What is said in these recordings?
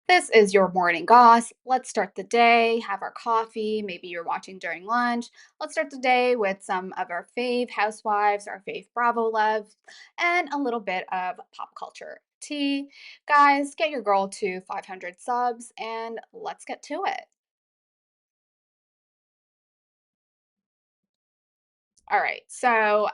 This is your morning goss. Let's start the day, have our coffee. Maybe you're watching during lunch. Let's start the day with some of our fave housewives, our fave Bravo loves, and a little bit of pop culture tea. Guys, get your girl to 500 subs and let's get to it. All right. So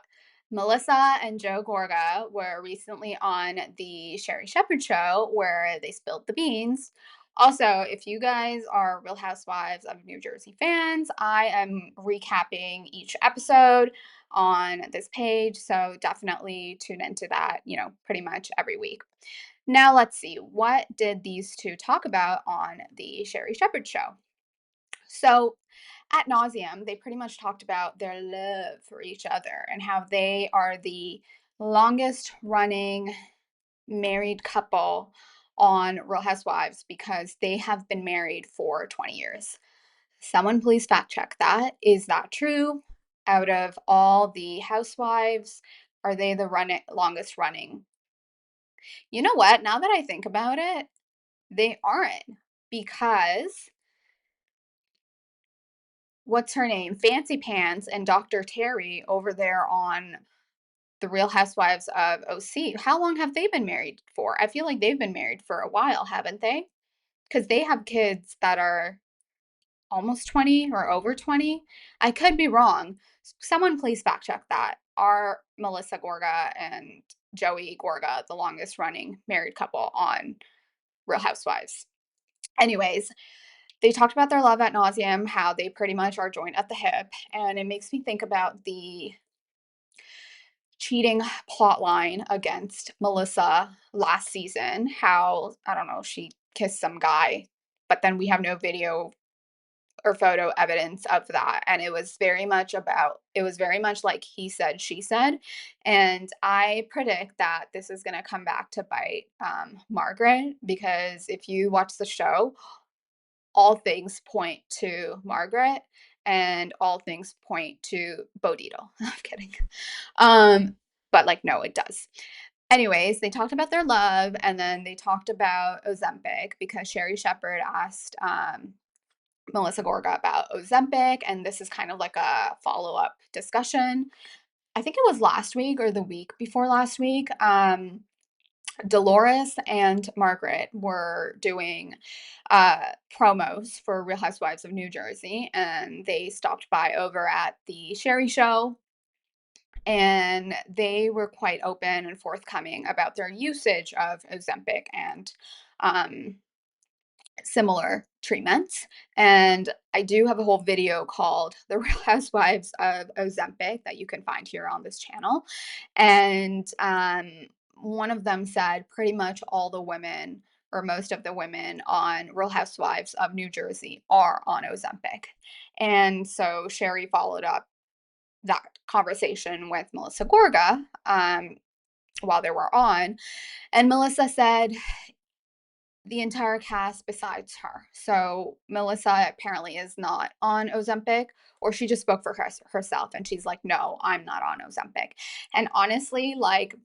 Melissa and Joe Gorga were recently on the Sherri Shepherd show where they spilled the beans. Also, if you guys are Real Housewives of New Jersey fans, I am recapping each episode on this page. So definitely tune into that, pretty much every week. Now, let's see. What did these two talk about on the Sherri Shepherd show? So, at nauseum, they pretty much talked about their love for each other and how they are the longest running married couple on Real Housewives because they have been married for 20 years. Someone please fact check that. Is that true? Out of all the housewives, are they the longest running? You know what? Now that I think about it, they aren't because what's her name? Fancy Pants and Dr. Terry over there on The Real Housewives of OC. How long have they been married for? I feel like they've been married for a while, haven't they? Because they have kids that are almost 20 or over 20. I could be wrong. Someone please fact check that. Are Melissa Gorga and Joey Gorga the longest running married couple on Real Housewives? Anyways, they talked about their love at nauseum, how they pretty much are joined at the hip, and it makes me think about the cheating plot line against Melissa last season. How, I don't know, she kissed some guy, but then we have no video or photo evidence of that. And it was very much like he said, she said. And I predict that this is going to come back to bite Margaret because if you watch the show, all things point to Margaret and all things point to Bo Dietl. I'm kidding. But like, no, it does. Anyways, they talked about their love and then they talked about Ozempic because Sherri Shepherd asked Melissa Gorga about Ozempic, and this is kind of like a follow up discussion. I think it was last week or the week before last week. Dolores and Margaret were doing promos for Real Housewives of New Jersey, and they stopped by over at the Sherri show. And they were quite open and forthcoming about their usage of Ozempic and um, similar treatments. And I do have a whole video called The Real Housewives of Ozempic that you can find here on this channel. And one of them said pretty much all the women or most of the women on Real Housewives of New Jersey are on Ozempic. And so Sherri followed up that conversation with Melissa Gorga while they were on. And Melissa said, the entire cast besides her. So Melissa apparently is not on Ozempic, or she just spoke for herself and she's like, no, I'm not on Ozempic. And honestly, like,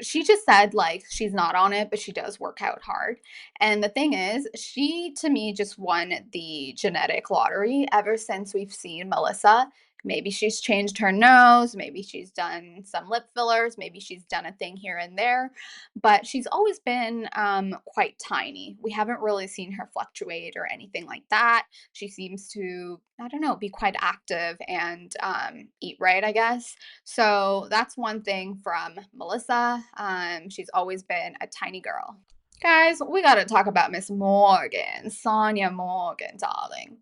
she just said like she's not on it, but she does work out hard. And the thing is, she to me just won the genetic lottery ever since we've seen Melissa. Maybe she's changed her nose, maybe she's done some lip fillers, maybe she's done a thing here and there, but she's always been quite tiny. We haven't really seen her fluctuate or anything like that. She seems to, I don't know, be quite active and eat right, I guess. So that's one thing from Melissa. She's always been a tiny girl. Guys, we got to talk about Miss Morgan, Sonja Morgan, darling.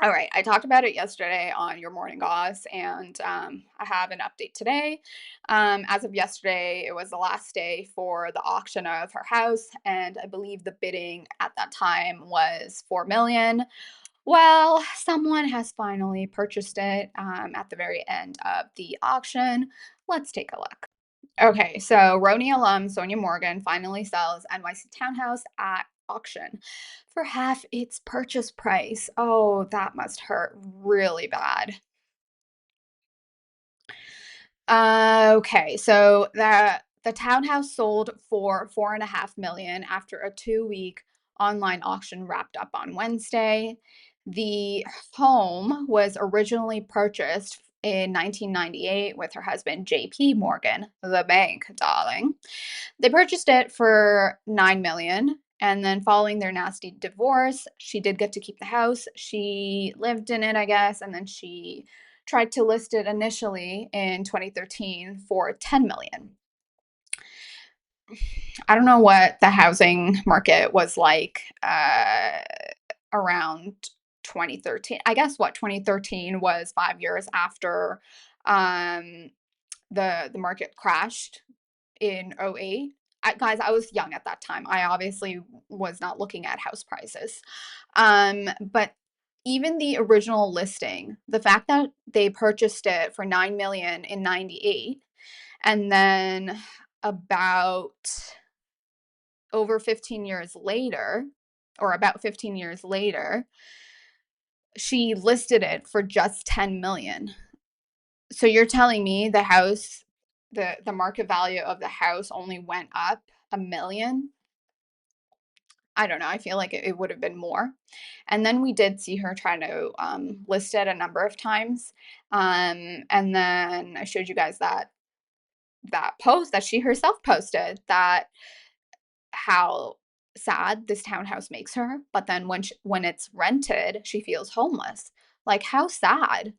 All right, I talked about it yesterday on Your Morning Goss, and I have an update today. As of yesterday, it was the last day for the auction of her house, and I believe the bidding at that time was 4 million. Well, someone has finally purchased it at the very end of the auction. Let's take a look. Okay, so RHONJ alum Sonja Morgan finally sells NYC townhouse at auction for half its purchase price. Oh, that must hurt really bad. Okay, so the The townhouse sold for 4.5 million after a 2-week online auction wrapped up on Wednesday. The home was originally purchased in 1998 with her husband JP Morgan, the bank darling. They purchased it for 9 million, and then following their nasty divorce, she did get to keep the house. She lived in it, I guess, and then she tried to list it initially in 2013 for 10 million. I don't know what the housing market was like around 2013. I guess what 2013 was 5 years after um the market crashed in '08. Guys, I was young at that time. I obviously was not looking at house prices. But even the original listing, the fact that they purchased it for 9 million in 98 and then about over 15 years later, or about 15 years later, she listed it for just 10 million. So you're telling me the market value of the house only went up 1 million? I don't know. I feel like it would have been more. And then we did see her try to list it a number of times. And then I showed you guys that post that she herself posted, that how sad this townhouse makes her, but then when it's rented, she feels homeless. Like, how sad.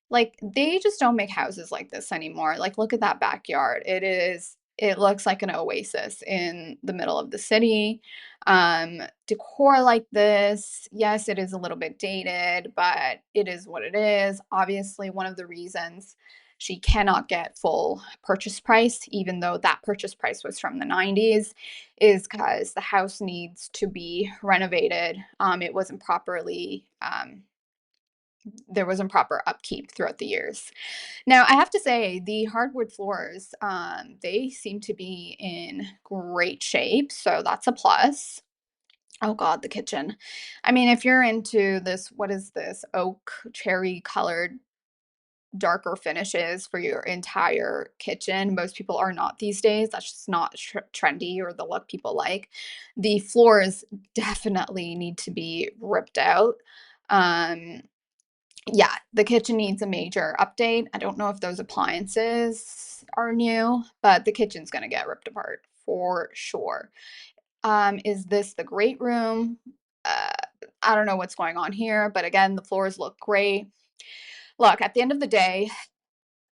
Like, they just don't make houses like this anymore. Like, look at that backyard. It looks like an oasis in the middle of the city. Decor like this, yes, it is a little bit dated, but it is what it is. Obviously, one of the reasons she cannot get full purchase price, even though that purchase price was from the 90s, is because the house needs to be renovated. It wasn't properly there wasn't proper upkeep throughout the years. Now, I have to say, the hardwood floors, they seem to be in great shape, so that's a plus. Oh God, the kitchen. I mean, if you're into this, what is this? Oak cherry colored darker finishes for your entire kitchen. Most people are not these days. That's just not trendy or the look people like. The floors definitely need to be ripped out. Um, yeah, the kitchen needs a major update. I don't know if those appliances are new, but the kitchen's gonna get ripped apart for sure. Is this the great room? Uh, I don't know what's going on here, but again, the floors look great. Look, at the end of the day,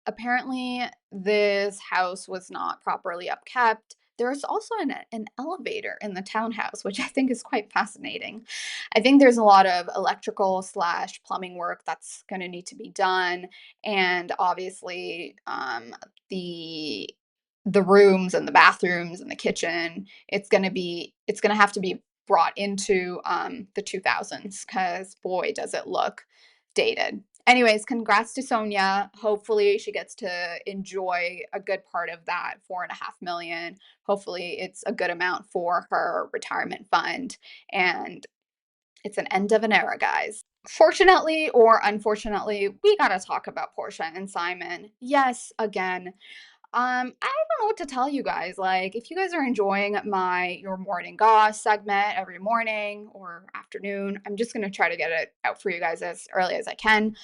apparently this house was not properly upkept. There's also an elevator in the townhouse, which I think is quite fascinating. I think there's a lot of electrical slash plumbing work that's going to need to be done, and obviously, the the rooms and the bathrooms and the kitchen, it's going to have to be brought into the 2000s, because boy, does it look dated. Anyways, congrats to Sonja. Hopefully, she gets to enjoy a good part of that 4.5 million. Hopefully, it's a good amount for her retirement fund. And it's an end of an era, guys. Fortunately or unfortunately, we got to talk about Porsha and Simon. Yes, again, I don't know what to tell you guys. Like, if you guys are enjoying your morning goss segment every morning or afternoon, I'm just gonna try to get it out for you guys as early as I can.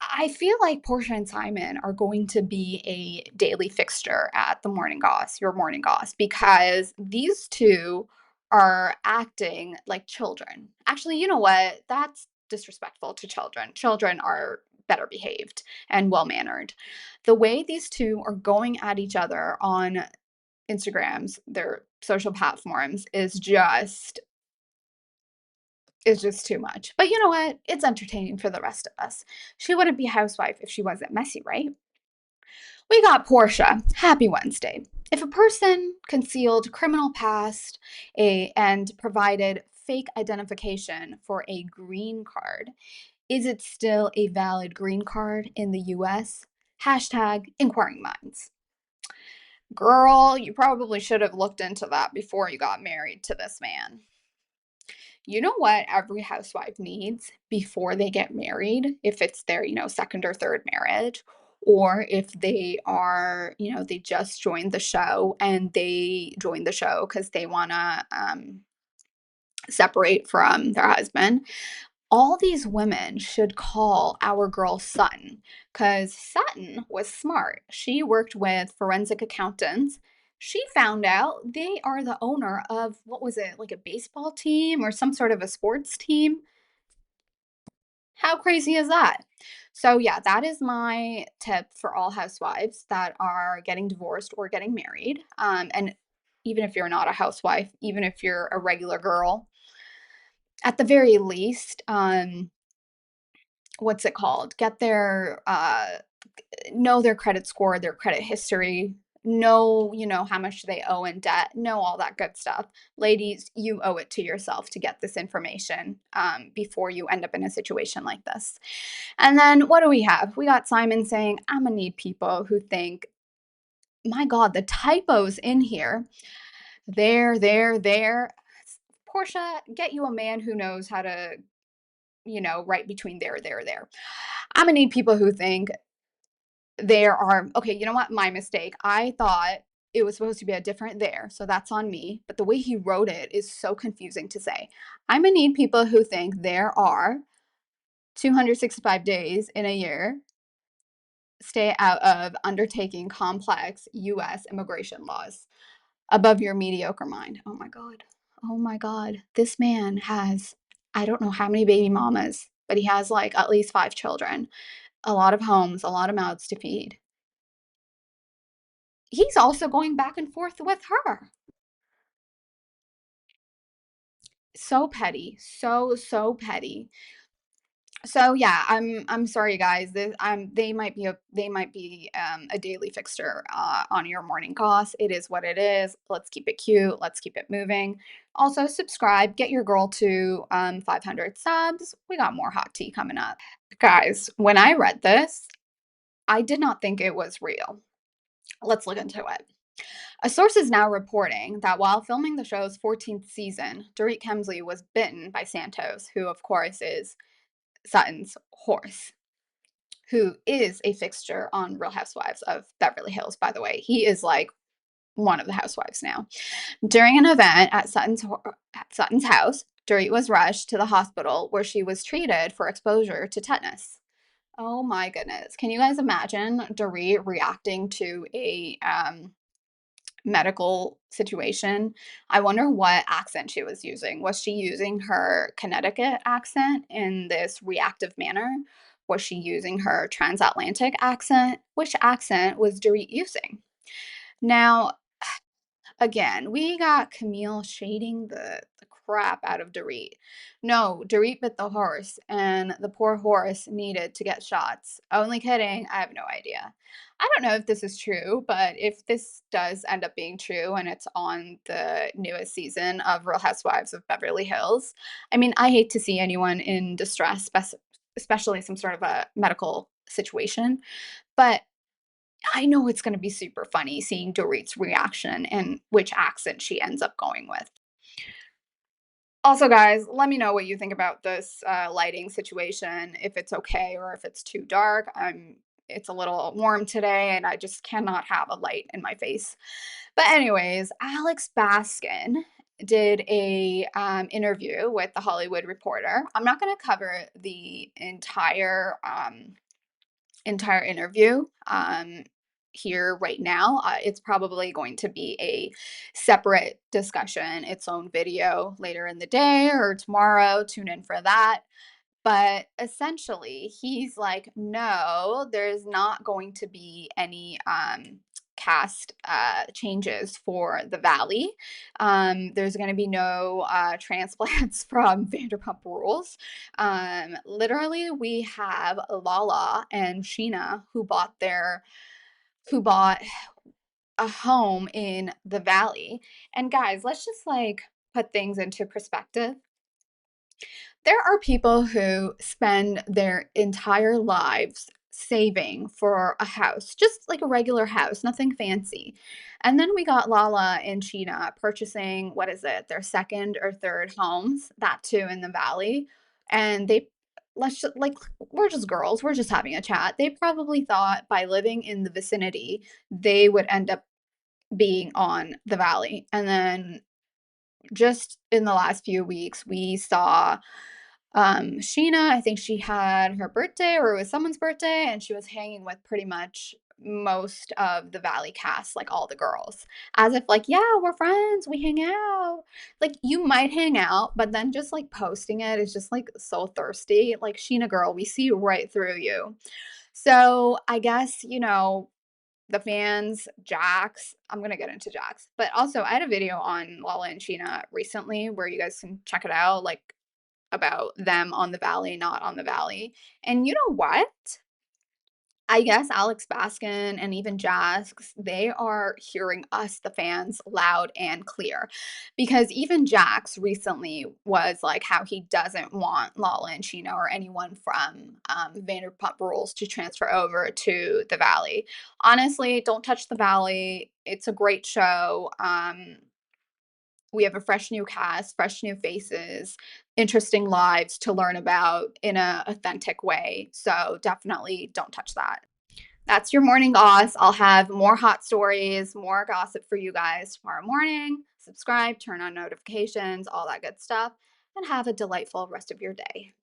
I feel like Portia and Simon are going to be a daily fixture at the morning goss, your morning goss, because these two are acting like children. Actually, you know what? That's disrespectful to children. Children are better behaved and well mannered. The way these two are going at each other on Instagrams, their social platforms, is just too much. But you know what? It's entertaining for the rest of us. She wouldn't be a housewife if she wasn't messy, right? We got Portia. Happy Wednesday. If a person concealed criminal past and provided fake identification for a green card, is it still a valid green card in the US? Hashtag inquiring minds. Girl, you probably should have looked into that before you got married to this man. You know what every housewife needs before they get married, if it's their, second or third marriage? or if they are, they just joined the show and they joined the show because they want to separate from their husband. All these women should call our girl Sutton because Sutton was smart. She worked with forensic accountants. She found out they are the owner of, what was it, like a baseball team or some sort of a sports team. How crazy is that? So, yeah, that is my tip for all housewives that are getting divorced or getting married. And even if you're not a housewife, even if you're a regular girl, at the very least, what's it called? Get their know their credit score, their credit history, know, how much they owe in debt, know all that good stuff. Ladies, you owe it to yourself to get this information before you end up in a situation like this. And then what do we have? We got Simon saying, I'm gonna need people who think, my God, the typos in here. There. Portia, get you a man who knows how to, write between there. I'm gonna need people who think there are, okay, you know what? My mistake. I thought it was supposed to be a different there, so that's on me. But the way he wrote it is so confusing to say. I'm gonna need people who think there are 265 days in a year. Stay out of undertaking complex US immigration laws above your mediocre mind. Oh my God. Oh my God. This man has, I don't know how many baby mamas, but he has like at least 5 children, a lot of homes, a lot of mouths to feed. He's also going back and forth with her. So petty. So petty. So yeah, I'm sorry guys. They might be a daily fixture on your morning cost. It is what it is. Let's keep it cute. Let's keep it moving. Also subscribe. Get your girl to 500 subs. We got more hot tea coming up. Guys, when I read this, I did not think it was real. Let's look into it. A source is now reporting that while filming the show's 14th season, Dorit Kemsley was bitten by Santos, who, of course, is Sutton's horse, who is a fixture on Real Housewives of Beverly Hills, by the way. He is like one of the housewives now. During an event at Sutton's house, Dorit was rushed to the hospital where she was treated for exposure to tetanus. Oh my goodness. Can you guys imagine Dorit reacting to a medical situation? I wonder what accent she was using. Was she using her Connecticut accent in this reactive manner? Was she using her transatlantic accent? Which accent was Dorit using? Now, again, we got Camille shading the crap out of Dorit. No, Dorit bit the horse, and the poor horse needed to get shots. Only kidding. I have no idea. I don't know if this is true, but if this does end up being true and it's on the newest season of Real Housewives of Beverly Hills, I mean, I hate to see anyone in distress, especially some sort of a medical situation. But I know it's gonna be super funny seeing Dorit's reaction and which accent she ends up going with. Also, guys, let me know what you think about this, lighting situation, if it's okay or if it's too dark. It's a little warm today, and I just cannot have a light in my face. But anyways, Alex Baskin did a, interview with The Hollywood Reporter. I'm not gonna cover the entire interview here right now. It's probably going to be a separate discussion, its own video later in the day or tomorrow. Tune in for that. But essentially, he's like, no, there's not going to be any cast changes for the Valley. There's going to be no transplants from Vanderpump Rules. Literally, we have Lala and Sheena who bought a home in the Valley. And guys, let's just like put things into perspective. There are people who spend their entire lives saving for a house, just like a regular house, nothing fancy. And then we got Lala and Sheena purchasing, what is it, their second or third homes, that too in the Valley. And they like, we're just girls, we're just having a chat. They probably thought by living in the vicinity, they would end up being on the valley. And then just in the last few weeks, we saw Sheena, I think she had her birthday or it was someone's birthday, and she was hanging with pretty much most of the Valley cast, like all the girls, as if like, yeah, we're friends, we hang out. Like you might hang out, but then just like posting it is just like so thirsty. Like Sheena girl, we see right through you. So I guess, the fans, Jax, I'm gonna get into Jax, but also I had a video on Lala and Sheena recently where you guys can check it out, like about them on the valley, not on the valley. And you know what? I guess Alex Baskin and even Jax, they are hearing us, the fans, loud and clear. Because even Jax recently was like how he doesn't want Lala and Chino or anyone from Vanderpump Rules to transfer over to the Valley. Honestly, don't touch the Valley. It's a great show. We have a fresh new cast, fresh new faces, interesting lives to learn about in a authentic way. So definitely don't touch that. That's your morning goss. I'll have more hot stories, more gossip for you guys tomorrow morning. Subscribe, turn on notifications, all that good stuff, and have a delightful rest of your day.